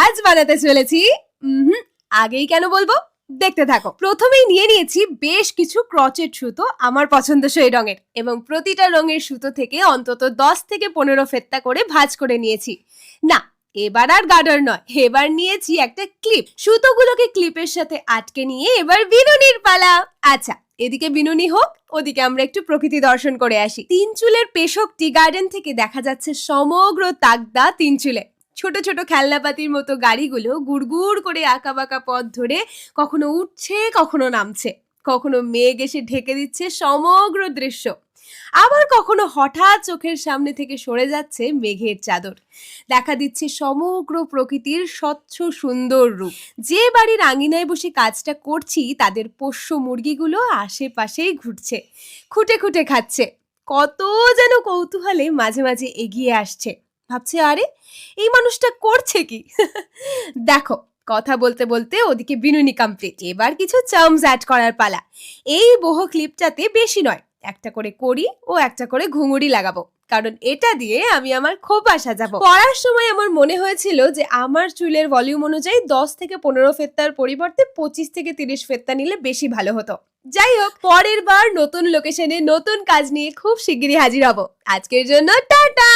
আজ বানাতে চলেছি আগেই কেন বলবো, দেখতে থাকো। প্রথমেই নিয়ে নিয়েছি বেশ কিছু ক্রচেট সুতো আমার পছন্দসই রঙের, এবং প্রতিটা রঙের সুতো থেকে অন্তত 10 থেকে 15 ফেত্তা করে ভাঁজ করে নিয়েছি। না, এবার আর গার্ডার নয়, এবার নিয়েছি একটা ক্লিপ। সুতোগুলোকে ক্লিপের সাথে আটকে নিয়ে এবার বিনুনির পালা। আচ্ছা, এদিকে বিনুনি হোক, ওদিকে আমরা একটু প্রকৃতি দর্শন করে আসি। তিন চুলের পেশক টি গার্ডেন থেকে দেখা যাচ্ছে সমগ্র তাকদা তিন চুলে। ছোট ছোট খেলনাপাতির মতো গাড়িগুলো গুড়গুড় করে আঁকা বাঁকা পথ ধরে কখনো উঠছে, কখনো নামছে, কখনো মেঘ এসে ঢেকে দিচ্ছে সমগ্র দৃশ্য, আবার কখনো হঠাৎ চোখের সামনে থেকে সরে যাচ্ছে মেঘের চাদর। দেখা দিচ্ছে সমগ্র প্রকৃতির স্বচ্ছ সুন্দর রূপ। যে বাড়ির আঙিনায় বসে কাজটা করছি তাদের পোষ্য মুরগিগুলো আশেপাশেই ঘুরছে, খুঁটে খুঁটে খাচ্ছে, কত যেন কৌতূহলে মাঝে মাঝে এগিয়ে আসছে। ভাবছে, আরে এই মানুষটা করছে কি? দেখো, কথা বলতে বলতে ওদিকে বিনুনি কমপ্লিট। এবার কিছু চার্মস অ্যাড করার পালা। এই বহু ক্লিপটাতে বেশি নয়, একটা করে কড়ি ও একটা করে ঘুঙুরি লাগাবো, কারণ এটা দিয়ে আমি আমার খোপা সাজাবো। পড়ার সময় আমার মনে হয়েছিল যে আমার চুলের ভলিউম অনুযায়ী 10 থেকে 15 ফেত্তার পরিবর্তে 25 থেকে 30 ফেত্তা নিলে বেশি ভালো হতো। যাই হোক, পরের বার নতুন লোকেশনে নতুন কাজ নিয়ে খুব শিগগিরই হাজির হব। আজকের জন্য টাটা।